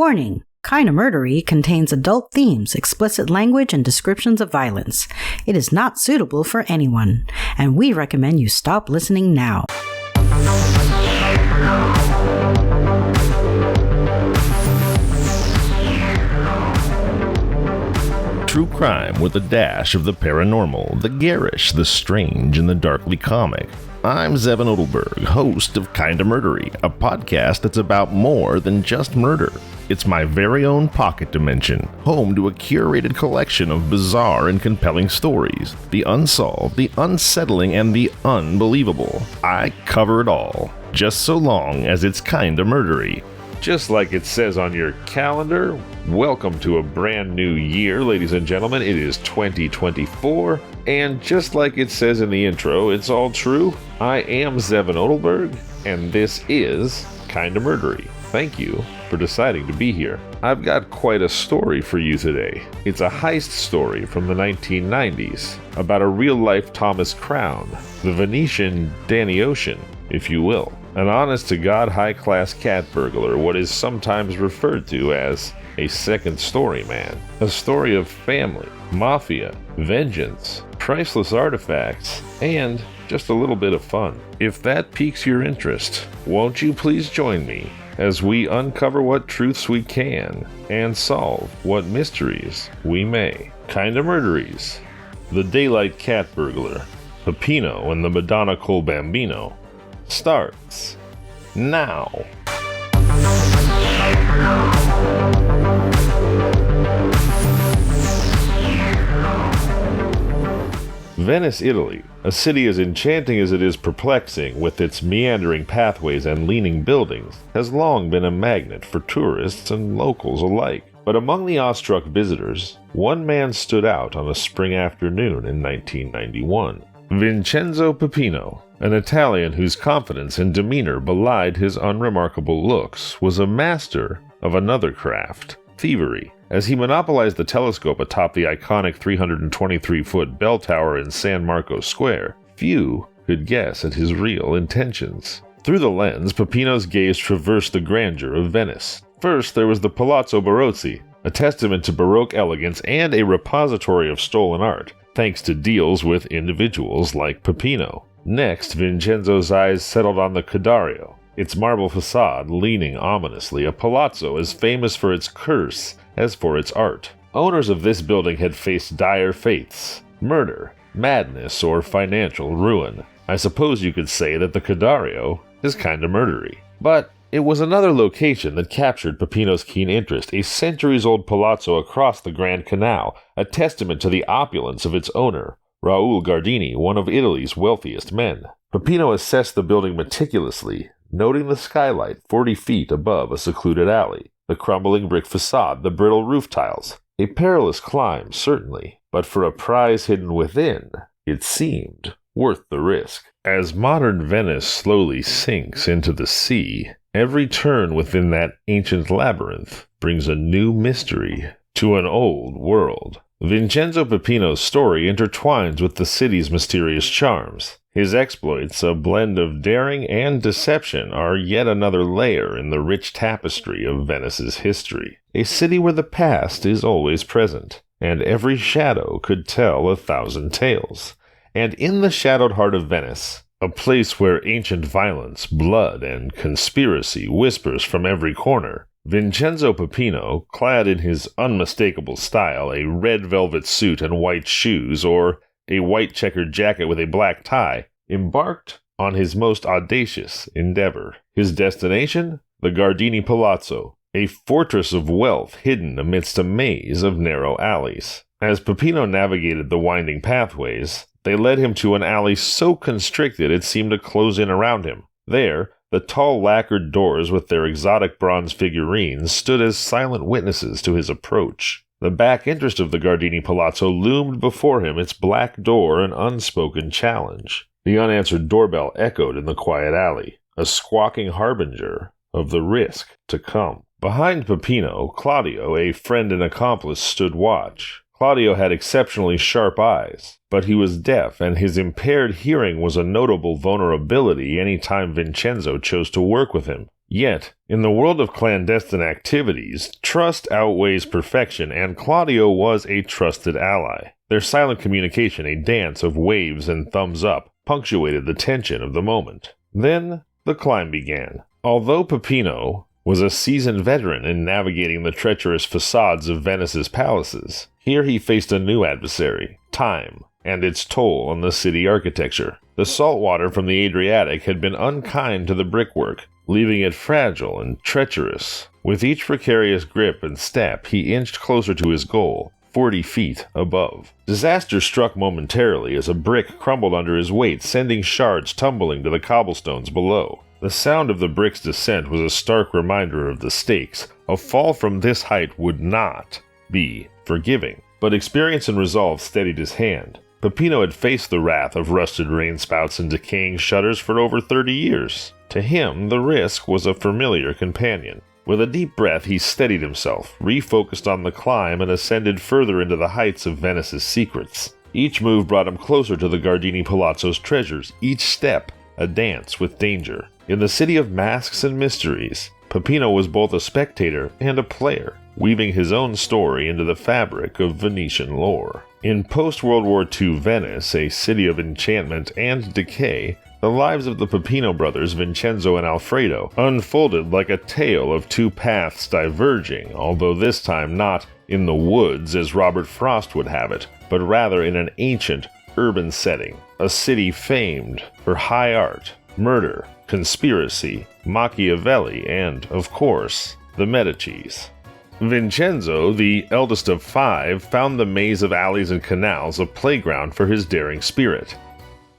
Warning! Kinda Murdery contains adult themes, explicit language, and descriptions of violence. It is not suitable for anyone, and we recommend you stop listening now. True crime with a dash of the paranormal, the garish, the strange, and the darkly comic. I'm Zevin Odelberg, host of Kinda Murdery, a podcast that's about more than just murder. It's my very own pocket dimension, home to a curated collection of bizarre and compelling stories. The unsolved, the unsettling, and the unbelievable. I cover it all, just so long as it's kinda murdery. Just like it says on your calendar, welcome to a brand new year, ladies and gentlemen. It is 2024, and just like it says in the intro, it's all true. I am Zevin Odelberg, and this is Kinda Murdery. Thank you for deciding to be here. I've got quite a story for you today. It's a heist story from the 1990s about a real-life Thomas Crown, the Venetian Danny Ocean, if you will. An honest-to-God high-class cat burglar, what is sometimes referred to as a second-story man. A story of family, mafia, vengeance, priceless artifacts, and just a little bit of fun. If that piques your interest, won't you please join me as we uncover what truths we can and solve what mysteries we may. Kinda Murderies, the Daylight Cat Burglar, Pipino and the Madonna Bambino starts now. Venice, Italy, a city as enchanting as it is perplexing with its meandering pathways and leaning buildings, has long been a magnet for tourists and locals alike. But among the awestruck visitors, one man stood out on a spring afternoon in 1991. Vincenzo Pipino, an Italian whose confidence and demeanor belied his unremarkable looks, was a master of another craft, thievery. As he monopolized the telescope atop the iconic 323-foot bell tower in San Marco Square, few could guess at his real intentions. Through the lens, Pipino's gaze traversed the grandeur of Venice. First, there was the Palazzo Barozzi, a testament to Baroque elegance and a repository of stolen art, thanks to deals with individuals like Pipino. Next, Vincenzo's eyes settled on the Cadareo, its marble facade leaning ominously, a palazzo as famous for its curse as for its art. Owners of this building had faced dire fates, murder, madness, or financial ruin. I suppose you could say that the Cadareo is kinda murdery. But it was another location that captured Pipino's keen interest, a centuries-old palazzo across the Grand Canal, a testament to the opulence of its owner, Raoul Gardini, one of Italy's wealthiest men. Pipino assessed the building meticulously, noting the skylight 40 feet above a secluded alley, the crumbling brick facade, the brittle roof tiles. A perilous climb, certainly, but for a prize hidden within, it seemed worth the risk. As modern Venice slowly sinks into the sea, every turn within that ancient labyrinth brings a new mystery to an old world. Vincenzo Pipino's story intertwines with the city's mysterious charms. His exploits, a blend of daring and deception, are yet another layer in the rich tapestry of Venice's history. A city where the past is always present, and every shadow could tell 1,000 tales. And in the shadowed heart of Venice, a place where ancient violence, blood, and conspiracy whispers from every corner, Vincenzo Pipino, clad in his unmistakable style, a red velvet suit and white shoes, or a white checkered jacket with a black tie, embarked on his most audacious endeavor. His destination? The Gardini Palazzo, a fortress of wealth hidden amidst a maze of narrow alleys. As Pipino navigated the winding pathways, they led him to an alley so constricted it seemed to close in around him. There, the tall lacquered doors with their exotic bronze figurines stood as silent witnesses to his approach. The back interest of the Gardini Palazzo loomed before him, its black door an unspoken challenge. The unanswered doorbell echoed in the quiet alley, a squawking harbinger of the risk to come. Behind Pipino, Claudio, a friend and accomplice, stood watch. Claudio had exceptionally sharp eyes, but he was deaf, and his impaired hearing was a notable vulnerability any time Vincenzo chose to work with him. Yet, in the world of clandestine activities, trust outweighs perfection, and Claudio was a trusted ally. Their silent communication, a dance of waves and thumbs up, punctuated the tension of the moment. Then, the climb began. Although Pipino was a seasoned veteran in navigating the treacherous facades of Venice's palaces, here he faced a new adversary, time, and its toll on the city architecture. The salt water from the Adriatic had been unkind to the brickwork, leaving it fragile and treacherous. With each precarious grip and step, he inched closer to his goal, 40 feet above. Disaster struck momentarily as a brick crumbled under his weight, sending shards tumbling to the cobblestones below. The sound of the brick's descent was a stark reminder of the stakes. A fall from this height would not be forgiving. But experience and resolve steadied his hand. Pipino had faced the wrath of rusted rainspouts and decaying shutters for over 30 years. To him, the risk was a familiar companion. With a deep breath, he steadied himself, refocused on the climb, and ascended further into the heights of Venice's secrets. Each move brought him closer to the Gardini Palazzo's treasures, each step a dance with danger. In the city of masks and mysteries, Pipino was both a spectator and a player, weaving his own story into the fabric of Venetian lore. In post-World War II Venice, a city of enchantment and decay, the lives of the Pipino brothers, Vincenzo and Alfredo, unfolded like a tale of two paths diverging, although this time not in the woods as Robert Frost would have it, but rather in an ancient, urban setting, a city famed for high art, murder, conspiracy, Machiavelli, and, of course, the Medicis. Vincenzo, the eldest of 5, found the maze of alleys and canals a playground for his daring spirit.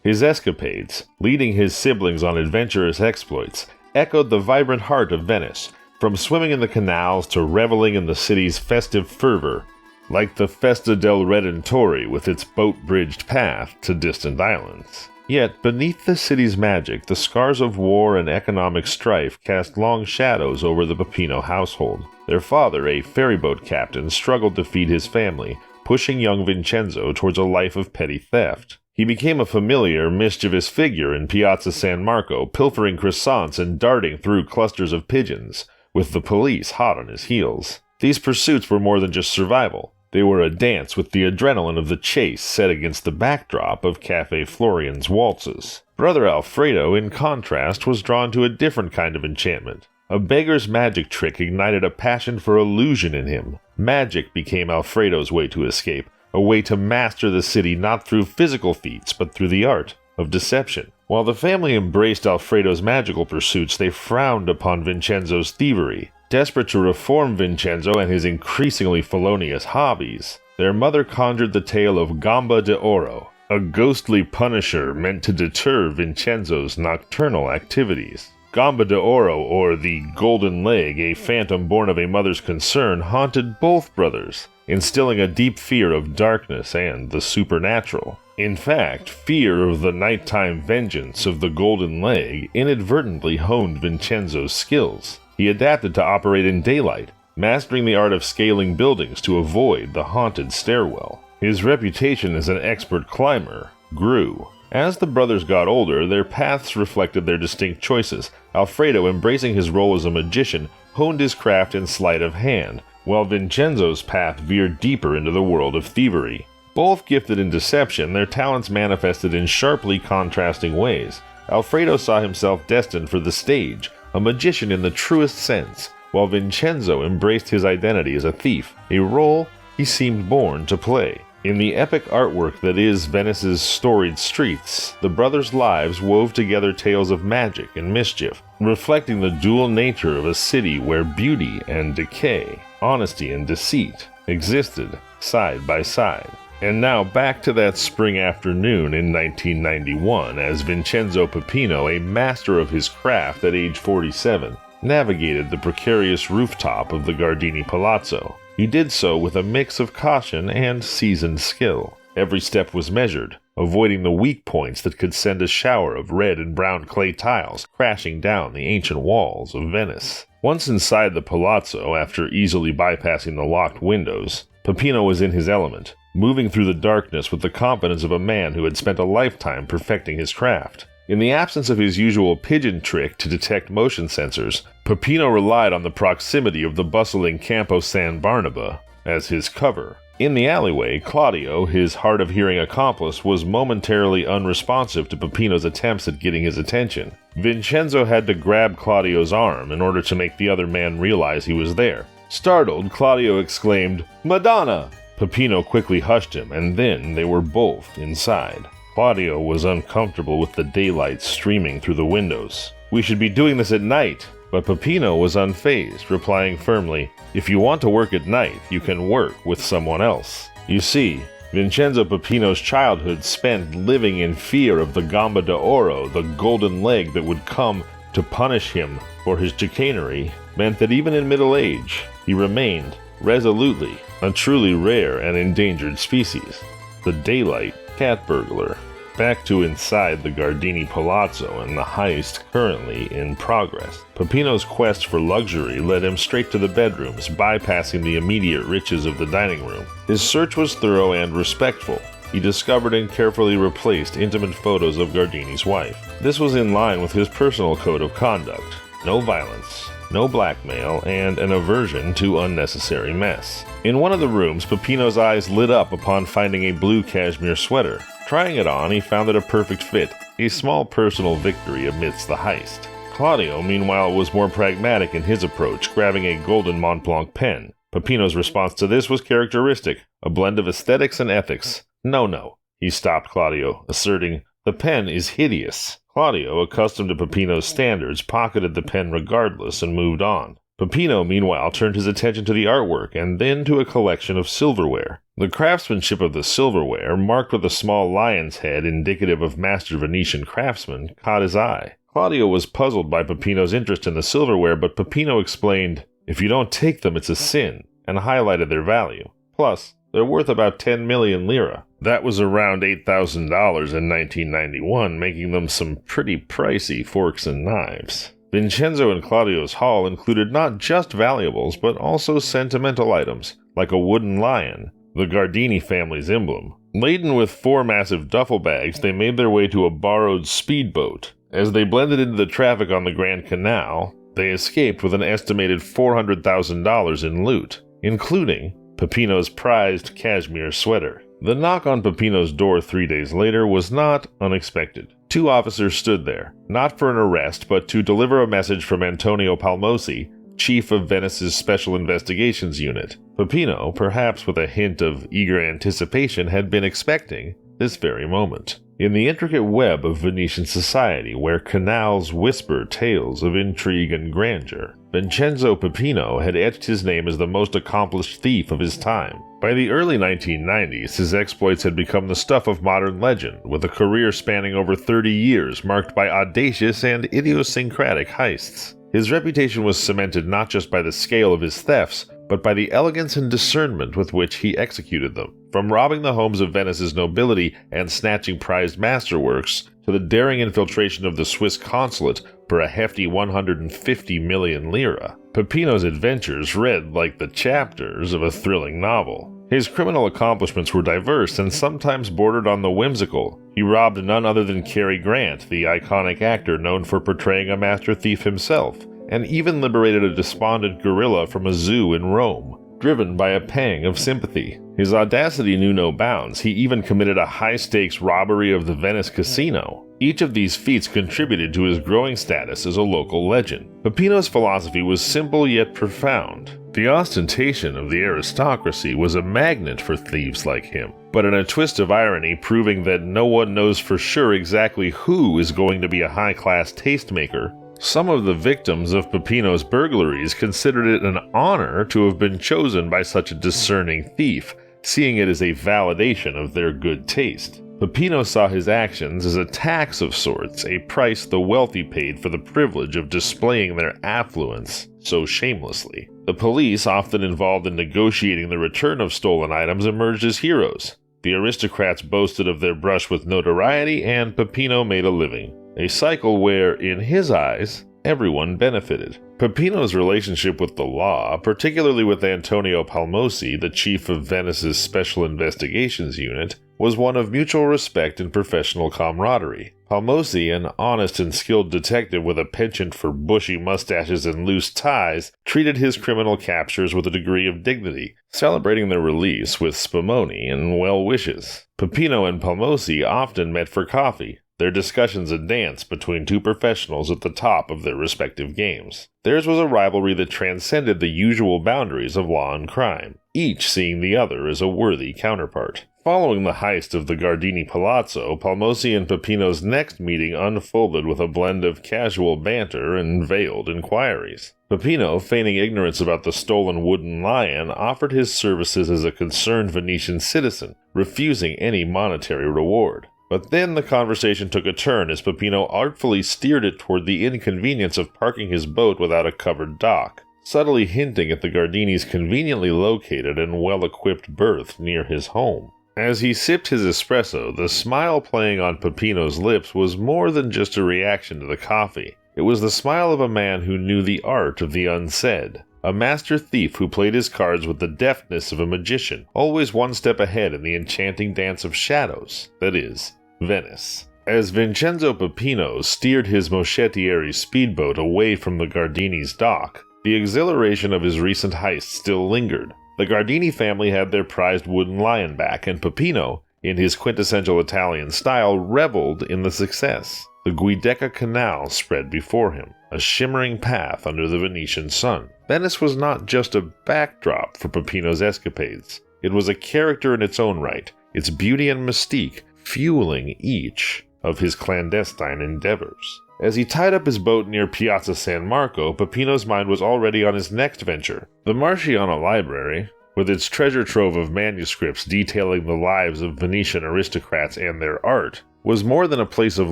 His escapades, leading his siblings on adventurous exploits, echoed the vibrant heart of Venice, from swimming in the canals to reveling in the city's festive fervor, like the Festa del Redentore with its boat-bridged path to distant islands. Yet, beneath the city's magic, the scars of war and economic strife cast long shadows over the Pipino household. Their father, a ferryboat captain, struggled to feed his family, pushing young Vincenzo towards a life of petty theft. He became a familiar, mischievous figure in Piazza San Marco, pilfering croissants and darting through clusters of pigeons, with the police hot on his heels. These pursuits were more than just survival. They were a dance with the adrenaline of the chase set against the backdrop of Café Florian's waltzes. Brother Alfredo, in contrast, was drawn to a different kind of enchantment. A beggar's magic trick ignited a passion for illusion in him. Magic became Alfredo's way to escape, a way to master the city not through physical feats, but through the art of deception. While the family embraced Alfredo's magical pursuits, they frowned upon Vincenzo's thievery. Desperate to reform Vincenzo and his increasingly felonious hobbies, their mother conjured the tale of Gamba de Oro, a ghostly punisher meant to deter Vincenzo's nocturnal activities. Gamba de Oro, or the Golden Leg, a phantom born of a mother's concern, haunted both brothers, instilling a deep fear of darkness and the supernatural. In fact, fear of the nighttime vengeance of the Golden Leg inadvertently honed Vincenzo's skills. He adapted to operate in daylight, mastering the art of scaling buildings to avoid the haunted stairwell. His reputation as an expert climber grew. As the brothers got older, their paths reflected their distinct choices. Alfredo, embracing his role as a magician, honed his craft in sleight of hand, while Vincenzo's path veered deeper into the world of thievery. Both gifted in deception, their talents manifested in sharply contrasting ways. Alfredo saw himself destined for the stage, a magician in the truest sense, while Vincenzo embraced his identity as a thief, a role he seemed born to play. In the epic artwork that is Venice's storied streets, the brothers' lives wove together tales of magic and mischief, reflecting the dual nature of a city where beauty and decay, honesty and deceit, existed side by side. And now back to that spring afternoon in 1991, as Vincenzo Pipino, a master of his craft at age 47, navigated the precarious rooftop of the Gardini Palazzo. He did so with a mix of caution and seasoned skill. Every step was measured, avoiding the weak points that could send a shower of red and brown clay tiles crashing down the ancient walls of Venice. Once inside the palazzo, after easily bypassing the locked windows, Pipino was in his element, moving through the darkness with the confidence of a man who had spent a lifetime perfecting his craft. In the absence of his usual pigeon trick to detect motion sensors, Pipino relied on the proximity of the bustling Campo San Barnaba as his cover. In the alleyway, Claudio, his hard-of-hearing accomplice, was momentarily unresponsive to Pipino's attempts at getting his attention. Vincenzo had to grab Claudio's arm in order to make the other man realize he was there. Startled, Claudio exclaimed, "Madonna!" Pipino quickly hushed him, and then they were both inside. Claudio was uncomfortable with the daylight streaming through the windows. "We should be doing this at night." But Pipino was unfazed, replying firmly, "If you want to work at night, you can work with someone else." You see, Vincenzo Pipino's childhood spent living in fear of the Gamba d'Oro, the golden leg that would come to punish him for his chicanery, meant that even in middle age, he remained, resolutely, a truly rare and endangered species. The daylight cat burglar. Back to inside the Gardini Palazzo and the heist currently in progress. Pipino's quest for luxury led him straight to the bedrooms, bypassing the immediate riches of the dining room. His search was thorough and respectful. He discovered and carefully replaced intimate photos of Gardini's wife. This was in line with his personal code of conduct. No violence, no blackmail, and an aversion to unnecessary mess. In one of the rooms, Pipino's eyes lit up upon finding a blue cashmere sweater. Trying it on, he found it a perfect fit, a small personal victory amidst the heist. Claudio, meanwhile, was more pragmatic in his approach, grabbing a golden Montblanc pen. Pipino's response to this was characteristic, a blend of aesthetics and ethics. No, he stopped Claudio, asserting, "The pen is hideous." Claudio, accustomed to Pipino's standards, pocketed the pen regardless and moved on. Pipino, meanwhile, turned his attention to the artwork and then to a collection of silverware. The craftsmanship of the silverware, marked with a small lion's head indicative of master Venetian craftsmen, caught his eye. Claudio was puzzled by Pipino's interest in the silverware, but Pipino explained, "If you don't take them, it's a sin," and highlighted their value. Plus, they're worth about 10 million lira. That was around $8,000 in 1991, making them some pretty pricey forks and knives. Vincenzo and Claudio's haul included not just valuables, but also sentimental items, like a wooden lion, the Gardini family's emblem. Laden with 4 massive duffel bags, they made their way to a borrowed speedboat. As they blended into the traffic on the Grand Canal, they escaped with an estimated $400,000 in loot, including Pipino's prized cashmere sweater. The knock on Pipino's door 3 days later was not unexpected. 2 officers stood there, not for an arrest, but to deliver a message from Antonio Palmosi, chief of Venice's Special Investigations Unit. Pipino, perhaps with a hint of eager anticipation, had been expecting this very moment. In the intricate web of Venetian society, where canals whisper tales of intrigue and grandeur, Vincenzo Pipino had etched his name as the most accomplished thief of his time. By the early 1990s, his exploits had become the stuff of modern legend, with a career spanning over 30 years marked by audacious and idiosyncratic heists. His reputation was cemented not just by the scale of his thefts, but by the elegance and discernment with which he executed them. From robbing the homes of Venice's nobility and snatching prized masterworks, to the daring infiltration of the Swiss consulate for a hefty 150 million lira, Pipino's adventures read like the chapters of a thrilling novel. His criminal accomplishments were diverse and sometimes bordered on the whimsical. He robbed none other than Cary Grant, the iconic actor known for portraying a master thief himself, and even liberated a despondent gorilla from a zoo in Rome, driven by a pang of sympathy. His audacity knew no bounds. He even committed a high-stakes robbery of the Venice casino. Each of these feats contributed to his growing status as a local legend. Pipino's philosophy was simple yet profound. The ostentation of the aristocracy was a magnet for thieves like him, but in a twist of irony proving that no one knows for sure exactly who is going to be a high-class tastemaker, some of the victims of Pipino's burglaries considered it an honor to have been chosen by such a discerning thief, seeing it as a validation of their good taste. Pipino saw his actions as a tax of sorts, a price the wealthy paid for the privilege of displaying their affluence so shamelessly. The police, often involved in negotiating the return of stolen items, emerged as heroes. The aristocrats boasted of their brush with notoriety, and Pipino made a living. A cycle where, in his eyes, everyone benefited. Pipino's relationship with the law, particularly with Antonio Palmosi, the chief of Venice's Special Investigations Unit, was one of mutual respect and professional camaraderie. Palmosi, an honest and skilled detective with a penchant for bushy mustaches and loose ties, treated his criminal captures with a degree of dignity, celebrating their release with spumoni and well wishes. Pipino and Palmosi often met for coffee, their discussions a dance between two professionals at the top of their respective games. Theirs was a rivalry that transcended the usual boundaries of law and crime, each seeing the other as a worthy counterpart. Following the heist of the Gardini Palazzo, Palmosi and Pipino's next meeting unfolded with a blend of casual banter and veiled inquiries. Pipino, feigning ignorance about the stolen wooden lion, offered his services as a concerned Venetian citizen, refusing any monetary reward. But then the conversation took a turn as Pipino artfully steered it toward the inconvenience of parking his boat without a covered dock, subtly hinting at the Gardini's conveniently located and well-equipped berth near his home. As he sipped his espresso, the smile playing on Pipino's lips was more than just a reaction to the coffee. It was the smile of a man who knew the art of the unsaid, a master thief who played his cards with the deftness of a magician, always one step ahead in the enchanting dance of shadows, that is, Venice. As Vincenzo Pipino steered his Moschettieri speedboat away from the Gardini's dock, the exhilaration of his recent heist still lingered. The Gardini family had their prized wooden lion back, and Pipino, in his quintessential Italian style, reveled in the success. The Giudecca Canal spread before him, a shimmering path under the Venetian sun. Venice was not just a backdrop for Pipino's escapades. It was a character in its own right, its beauty and mystique fueling each of his clandestine endeavors. As he tied up his boat near Piazza San Marco, Pipino's mind was already on his next venture. The Marciano Library, with its treasure trove of manuscripts detailing the lives of Venetian aristocrats and their art, was more than a place of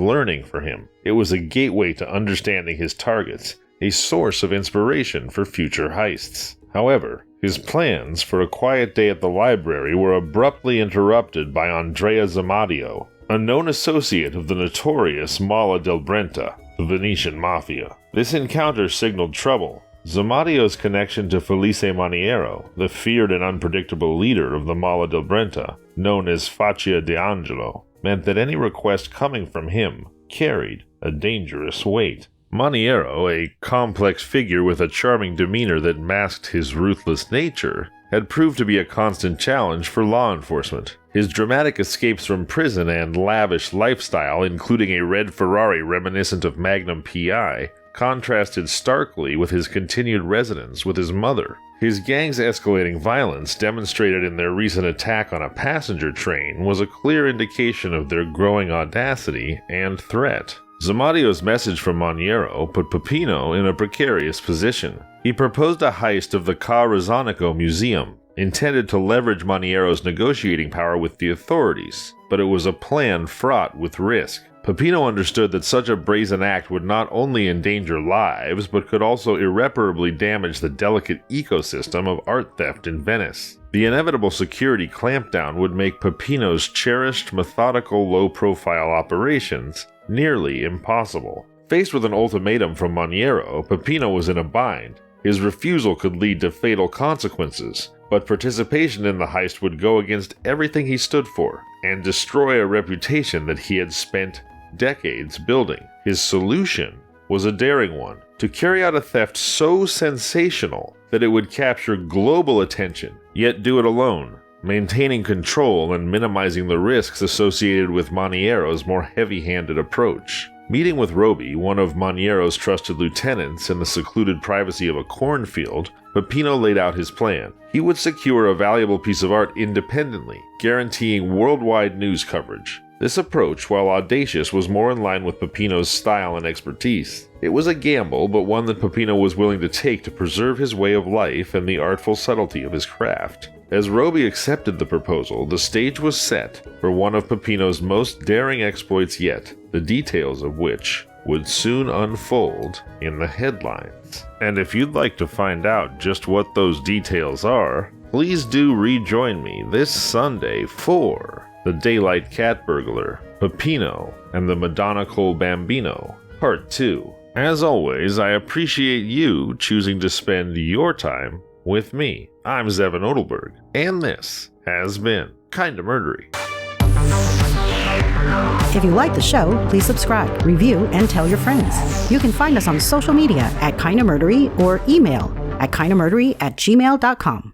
learning for him. It was a gateway to understanding his targets, a source of inspiration for future heists. However, his plans for a quiet day at the library were abruptly interrupted by Andrea Zamadio, a known associate of the notorious Mala del Brenta, the Venetian mafia. This encounter signaled trouble. Zamadio's connection to Felice Maniero, the feared and unpredictable leader of the Mala del Brenta, known as Faccia d'Angelo, meant that any request coming from him carried a dangerous weight. Maniero, a complex figure with a charming demeanor that masked his ruthless nature, had proved to be a constant challenge for law enforcement. His dramatic escapes from prison and lavish lifestyle, including a red Ferrari reminiscent of Magnum PI, contrasted starkly with his continued residence with his mother. His gang's escalating violence, demonstrated in their recent attack on a passenger train, was a clear indication of their growing audacity and threat. Zamadio's message from Maniero put Pipino in a precarious position. He proposed a heist of the Ca' Rosanico Museum, intended to leverage Maniero's negotiating power with the authorities, but it was a plan fraught with risk. Pipino understood that such a brazen act would not only endanger lives, but could also irreparably damage the delicate ecosystem of art theft in Venice. The inevitable security clampdown would make Pipino's cherished, methodical, low-profile operations nearly impossible. Faced with an ultimatum from Maniero, Pipino was in a bind. His refusal could lead to fatal consequences, but participation in the heist would go against everything he stood for, and destroy a reputation that he had spent decades building. His solution was a daring one: to carry out a theft so sensational that it would capture global attention, yet do it alone, maintaining control and minimizing the risks associated with Maniero's more heavy-handed approach. Meeting with Roby, one of Maniero's trusted lieutenants, in the secluded privacy of a cornfield, Pipino laid out his plan. He would secure a valuable piece of art independently, guaranteeing worldwide news coverage. This approach, while audacious, was more in line with Pipino's style and expertise. It was a gamble, but one that Pipino was willing to take to preserve his way of life and the artful subtlety of his craft. As Roby accepted the proposal, the stage was set for one of Pipino's most daring exploits yet, the details of which would soon unfold in the headlines. And if you'd like to find out just what those details are, please do rejoin me this Sunday for The Daylight Cat Burglar, Pipino, and the Madonna Bambino, Part 2. As always, I appreciate you choosing to spend your time with me. I'm Zevin Odelberg, and this has been Kinda Murdery. If you like the show, please subscribe, review, and tell your friends. You can find us on social media at Kinda Murdery or email at kindamurdery@gmail.com.